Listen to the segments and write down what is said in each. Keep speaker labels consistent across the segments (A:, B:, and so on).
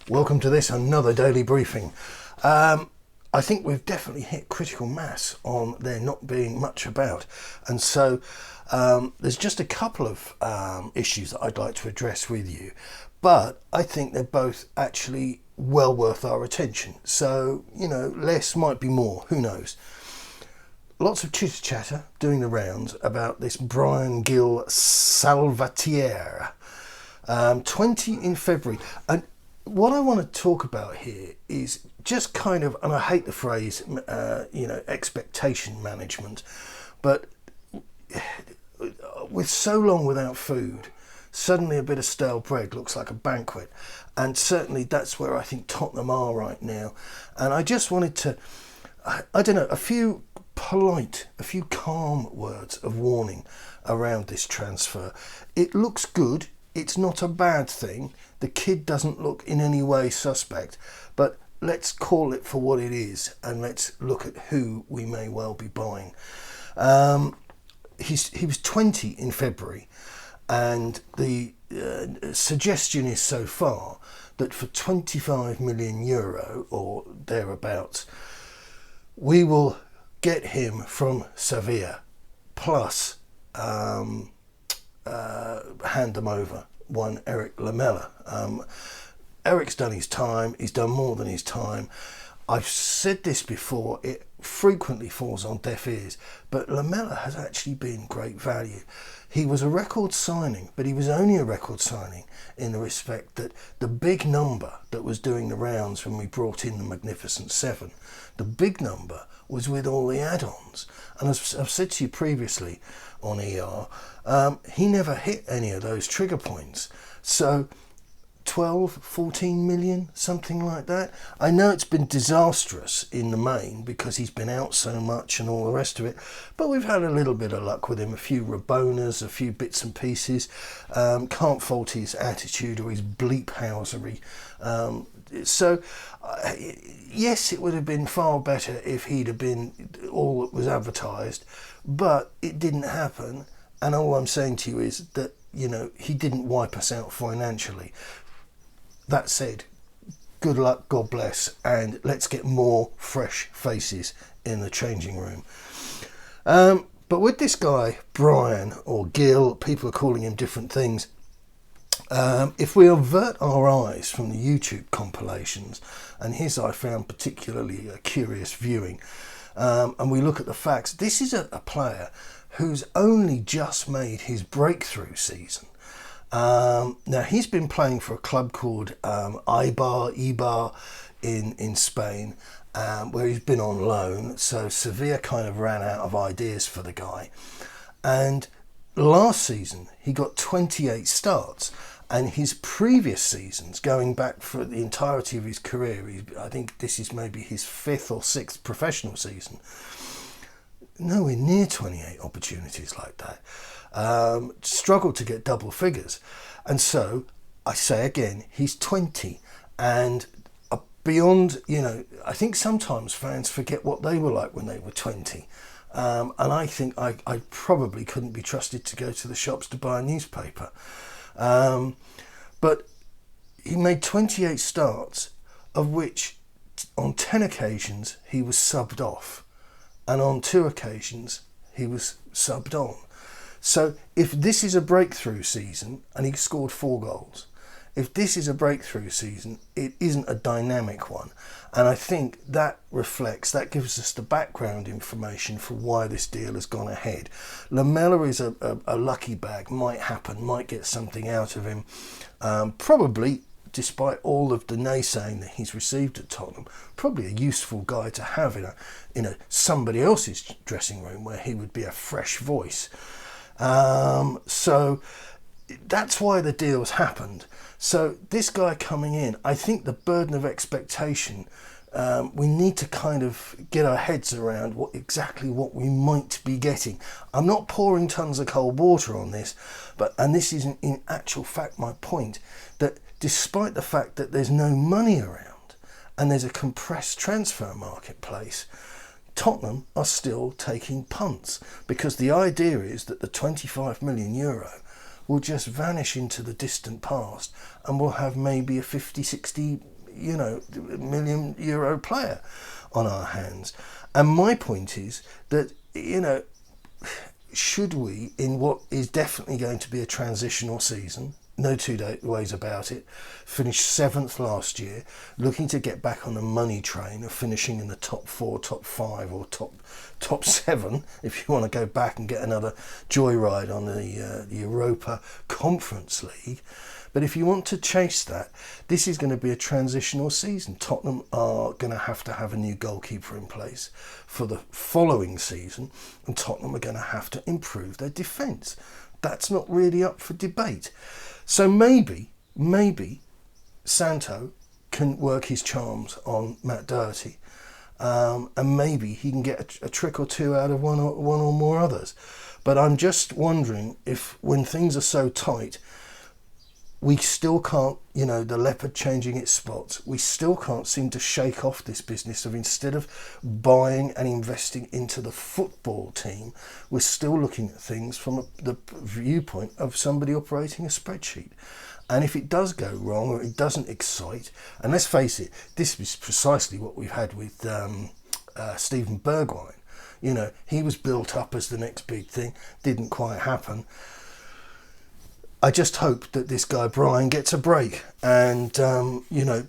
A: Welcome to this, another daily briefing. I think we've definitely hit critical mass on there not being much about. And so there's just a couple of issues that I'd like to address with you. But I think they're both actually well worth our attention. So, less might be more. Who knows? Lots of chitter-chatter doing the rounds about this Bryan Gil Salvatierra. 20 in February. And what I want to talk about here is just kind of, and I hate the phrase, expectation management, but with so long without food, suddenly a bit of stale bread looks like a banquet. And certainly that's where I think Tottenham are right now. And I just wanted to, a few calm words of warning around this transfer. It looks good. It's not a bad thing. The kid doesn't look in any way suspect, but let's call it for what it is and let's look at who we may well be buying. He was 20 in February, and the suggestion is so far that for €25 million or thereabouts, we will get him from Sevilla, plus hand them over one Erik Lamela. Erik's done his time. He's done more than his time. I've said this before, it frequently falls on deaf ears, but Lamela has actually been great value. He was a record signing, but he was only a record signing in the respect that the big number that was doing the rounds when we brought in the Magnificent Seven, the big number was with all the add-ons. And as I've said to you previously on ER, he never hit any of those trigger points. So 12, 14 million, something like that. I know it's been disastrous in the main because he's been out so much and all the rest of it, but we've had a little bit of luck with him, a few Rabonas, a few bits and pieces. Can't fault his attitude or his bleephousery. Yes, it would have been far better if he'd have been all that was advertised, but it didn't happen. And all I'm saying to you is that, he didn't wipe us out financially. That said, good luck, God bless, and let's get more fresh faces in the changing room. But with this guy, Bryan or Gil, people are calling him different things. If we avert our eyes from the YouTube compilations, and his I found particularly a curious viewing, and we look at the facts, this is a player who's only just made his breakthrough season. Now he's been playing for a club called Eibar in Spain, where he's been on loan. So Sevilla kind of ran out of ideas for the guy. And last season he got 28 starts, and his previous seasons, going back for the entirety of his career, I think this is maybe his 5th or 6th professional season, nowhere near 28 opportunities like that. Struggled to get double figures. And so I say again, he's 20, and beyond, I think sometimes fans forget what they were like when they were 20. And I think I probably couldn't be trusted to go to the shops to buy a newspaper. But he made 28 starts, of which on 10 occasions he was subbed off, and on 2 occasions he was subbed on. So if this is a breakthrough season, and he scored 4 goals, if this is a breakthrough season, it isn't a dynamic one. And I think that gives us the background information for why this deal has gone ahead. Lamela is a lucky bag, might happen, might get something out of him. Probably, despite all of the naysaying that he's received at Tottenham, probably a useful guy to have in a somebody else's dressing room where he would be a fresh voice. So that's why the deal's happened. So this guy coming in, I think the burden of expectation, we need to kind of get our heads around exactly what we might be getting. I'm not pouring tons of cold water on this, and this is in actual fact my point, that despite the fact that there's no money around and there's a compressed transfer marketplace, Tottenham are still taking punts, because the idea is that the €25 million will just vanish into the distant past, and we'll have maybe a 50, 60, million euro player on our hands. And my point is that, should we, in what is definitely going to be a transitional season, no two ways about it, finished 7th last year, looking to get back on the money train of finishing in the top 4, top 5, or top 7, if you want to go back and get another joyride on the Europa Conference League. But if you want to chase that, this is going to be a transitional season. Tottenham are going to have a new goalkeeper in place for the following season, and Tottenham are going to have to improve their defence. That's not really up for debate. So maybe Santo can work his charms on Matt Doherty, and maybe he can get a trick or two out of one or more others. But I'm just wondering if, when things are so tight, we still can't, the leopard changing its spots, we still can't seem to shake off this business of, instead of buying and investing into the football team, we're still looking at things from the viewpoint of somebody operating a spreadsheet. And if it does go wrong, or it doesn't excite, and let's face it, this is precisely what we've had with Steven Bergwijn. He was built up as the next big thing, didn't quite happen. I just hope that this guy Bryan gets a break, and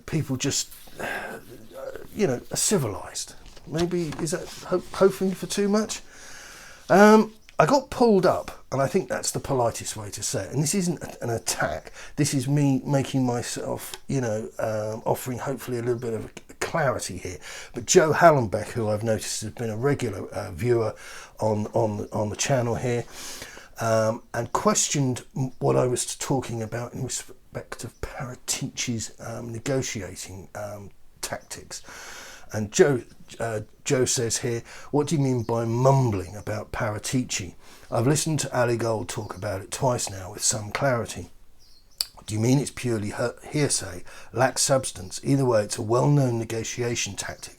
A: people just are civilised. Maybe is that hoping for too much? I got pulled up, and I think that's the politest way to say it. And this isn't an attack. This is me making myself, offering hopefully a little bit of clarity here. But Joe Hallenbeck, who I've noticed has been a regular viewer on the channel here, and questioned what I was talking about in respect of Paratici's negotiating tactics. And Joe says here, what do you mean by mumbling about Paratici? I've listened to Ali Gold talk about it twice now with some clarity. Do you mean it's purely hearsay, lacks substance? Either way, it's a well-known negotiation tactic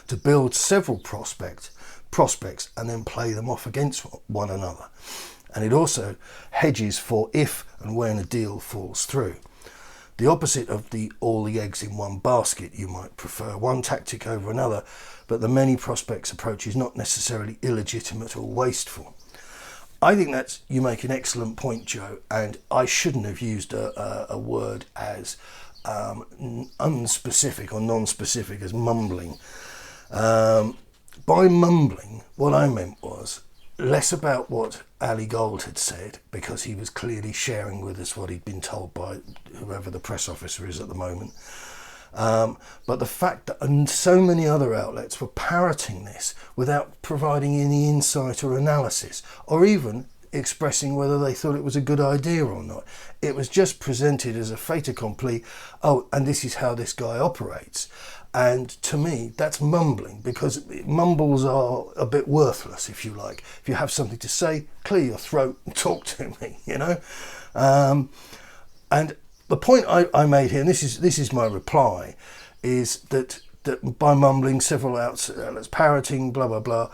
A: to build several prospects and then play them off against one another. And it also hedges for if and when a deal falls through. The opposite of the all the eggs in one basket. You might prefer one tactic over another, but the many prospects approach is not necessarily illegitimate or wasteful. I think you make an excellent point, Joe, and I shouldn't have used a word as unspecific or non-specific as mumbling. By mumbling, what I meant was less about what Ali Gold had said, because he was clearly sharing with us what he'd been told by whoever the press officer is at the moment. But the fact that so many other outlets were parroting this without providing any insight or analysis, or even expressing whether they thought it was a good idea or not. It was just presented as a fait accompli. Oh, and this is how this guy operates. And to me, that's mumbling, because mumbles are a bit worthless, if you like. If you have something to say, clear your throat and talk to me, And the point I made here, and this is my reply, is that by mumbling, several outlets parroting, blah, blah, blah.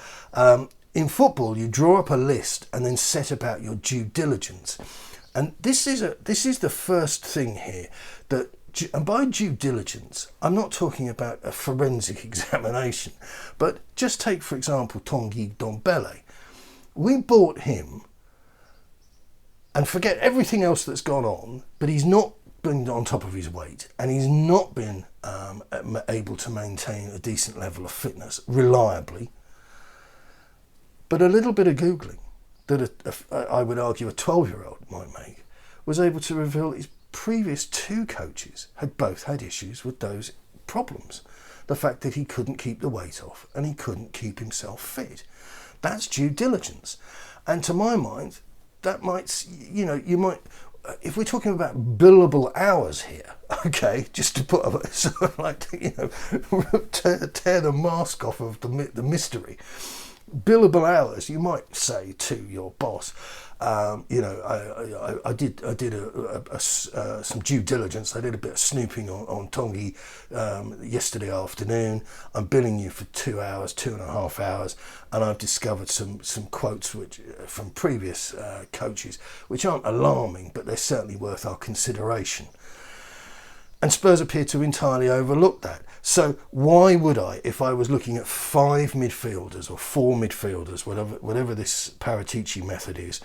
A: In football, you draw up a list and then set about your due diligence. And this is the first thing here that. And by due diligence, I'm not talking about a forensic examination, but just take, for example, Tanguy Ndombele. We bought him, and forget everything else that's gone on, but he's not been on top of his weight, and he's not been able to maintain a decent level of fitness reliably. But a little bit of Googling that I would argue a 12-year-old might make was able to reveal his previous 2 coaches had both had issues with those problems. The fact that he couldn't keep the weight off and he couldn't keep himself fit. That's due diligence. And to my mind, that might, you might, if we're talking about billable hours here, okay, just to put a sort of like, tear the mask off of the mystery. billable hours, you might say to your boss, I did some due diligence. I did a bit of snooping on Tongi yesterday afternoon. I'm billing you for 2 hours, 2.5 hours, and I've discovered some quotes which from previous coaches, which aren't alarming, but they're certainly worth our consideration. And Spurs appear to entirely overlook that. So why would I, if I was looking at 5 midfielders or 4 midfielders, whatever this Paratici method is,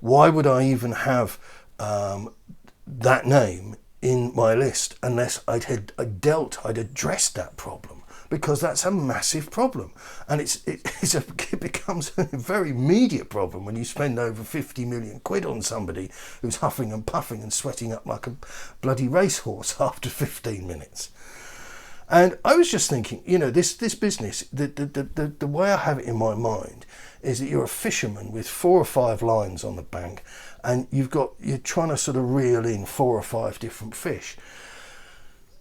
A: why would I even have that name in my list unless I'd addressed that problem? Because that's a massive problem, and it becomes a very immediate problem when you spend over 50 million quid on somebody who's huffing and puffing and sweating up like a bloody racehorse after 15 minutes. And I was just thinking, this business, the way I have it in my mind is that you're a fisherman with 4 or 5 lines on the bank, and you're trying to sort of reel in 4 or 5 different fish.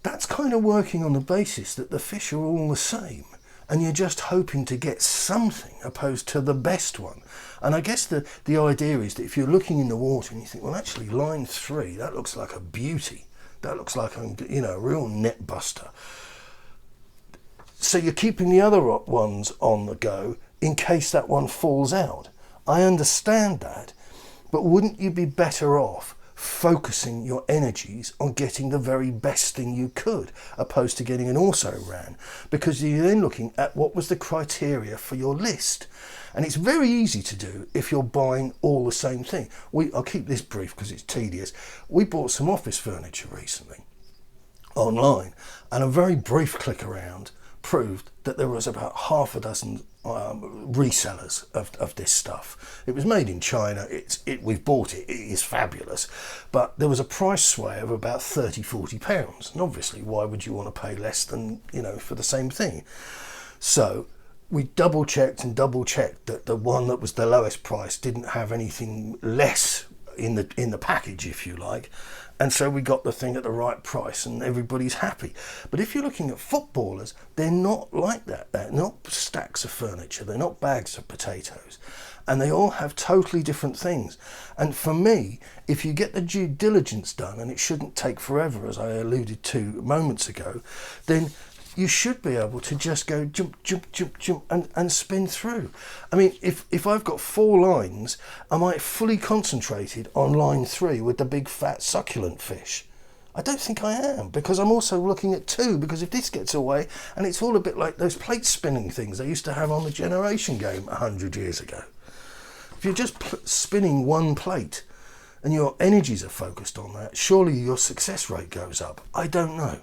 A: That's kind of working on the basis that the fish are all the same, and you're just hoping to get something opposed to the best one. And I guess the idea is that if you're looking in the water and you think, well, actually line 3, that looks like a beauty. That looks like a real net buster. So you're keeping the other ones on the go in case that one falls out. I understand that, but wouldn't you be better off focusing your energies on getting the very best thing you could, opposed to getting an also-ran? Because you're then looking at what was the criteria for your list. And it's very easy to do if you're buying all the same thing. I'll keep this brief because it's tedious. We bought some office furniture recently online, and a very brief click around proved that there was about half a dozen resellers of this stuff. It was made in China. We've bought it. It is fabulous, but there was a price sway of about £30-40, and obviously, why would you want to pay less than for the same thing? So we double checked that the one that was the lowest price didn't have anything less in the package, if you like. And so we got the thing at the right price and everybody's happy. But if you're looking at footballers, they're not like that. They're not stacks of furniture. They're not bags of potatoes. And they all have totally different things. And for me, if you get the due diligence done, and it shouldn't take forever, as I alluded to moments ago, then you should be able to just go jump and spin through. I mean, if I've got 4 lines, am I fully concentrated on line 3 with the big fat succulent fish? I don't think I am, because I'm also looking at 2, because if this gets away, and it's all a bit like those plate spinning things they used to have on the Generation game 100 years ago. If you're just spinning 1 plate and your energies are focused on that, surely your success rate goes up. I don't know.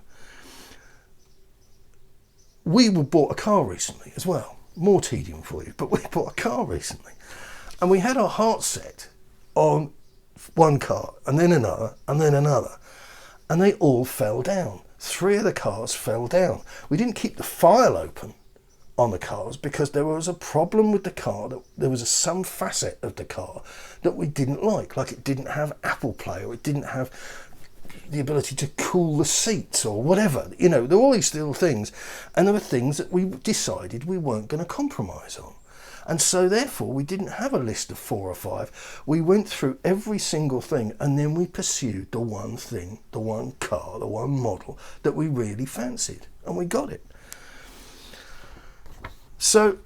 A: We bought a car recently as well. More tedium for you, but we bought a car recently. And we had our heart set on one car, and then another, and then another. And they all fell down. 3 of the cars fell down. We didn't keep the file open on the cars because there was a problem with the car. That there was some facet of the car that we didn't like it didn't have Apple Play, or it didn't have the ability to cool the seats or whatever. There were all these little things, and there were things that we decided we weren't going to compromise on. And so therefore we didn't have a list of 4 or 5. We went through every single thing, and then we pursued the one thing, the one car, the one model that we really fancied, and we got it. So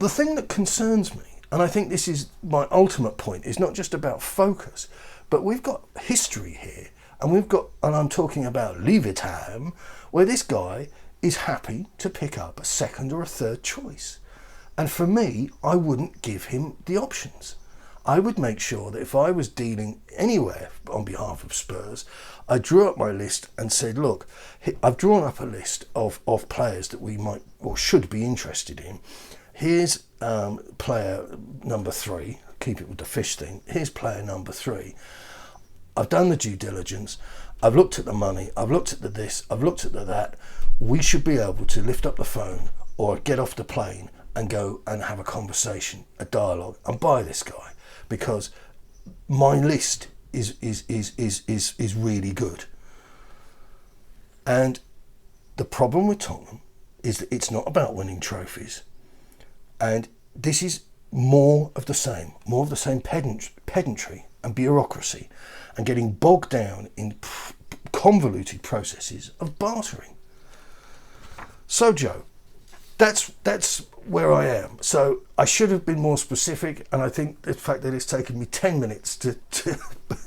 A: the thing that concerns me, and I think this is my ultimate point, is not just about focus, but we've got history here. And I'm talking about Levy time, where this guy is happy to pick up a second or a third choice. And for me, I wouldn't give him the options. I would make sure that if I was dealing anywhere on behalf of Spurs, I drew up my list and said, look, I've drawn up a list of players that we might or should be interested in. Here's player number 3. Keep it with the fish thing. Here's player number 3. I've done the due diligence, I've looked at the money, I've looked at the this, I've looked at the that. We should be able to lift up the phone or get off the plane and go and have a conversation, a dialogue, and buy this guy, because my list is really good. And the problem with Tottenham is that it's not about winning trophies. And this is more of the same pedantry and bureaucracy, and getting bogged down in convoluted processes of bartering. So, Joe, that's where I am. So I should have been more specific, and I think the fact that it's taken me 10 minutes to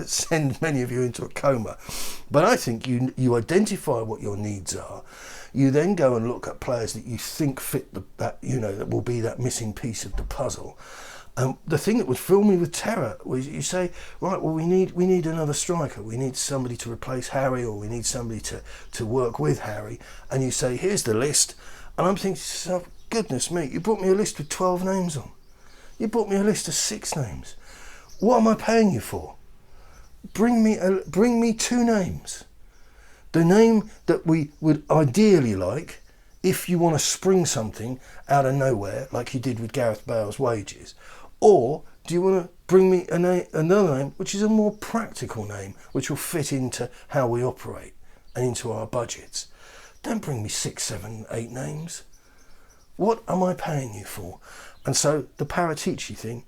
A: send many of you into a coma. But I think you identify what your needs are. You then go and look at players that you think fit that will be that missing piece of the puzzle. The thing that would fill me with terror was you say, right, well, we need another striker. We need somebody to replace Harry, or we need somebody to work with Harry. And you say, here's the list. And I'm thinking to myself, goodness me, you brought me a list with 12 names on. You brought me a list of 6 names. What am I paying you for? Bring me 2 names. The name that we would ideally like, if you want to spring something out of nowhere, like you did with Gareth Bale's wages. Or do you want to bring me another name, which is a more practical name, which will fit into how we operate and into our budgets? Don't bring me 6, 7, 8 names. What am I paying you for? And so the Paratici thing,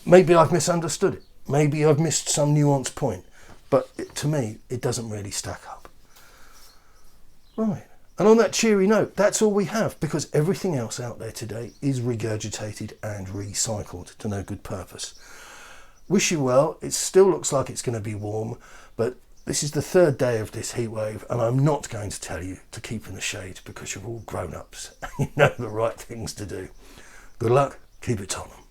A: maybe I've misunderstood it. Maybe I've missed some nuanced point. But to me, it doesn't really stack up. Right. And on that cheery note, that's all we have, because everything else out there today is regurgitated and recycled to no good purpose. Wish you well. It still looks like it's going to be warm, but this is the 3rd day of this heat wave, and I'm not going to tell you to keep in the shade, because you're all grown-ups and you know the right things to do. Good luck. Keep it Tottenham.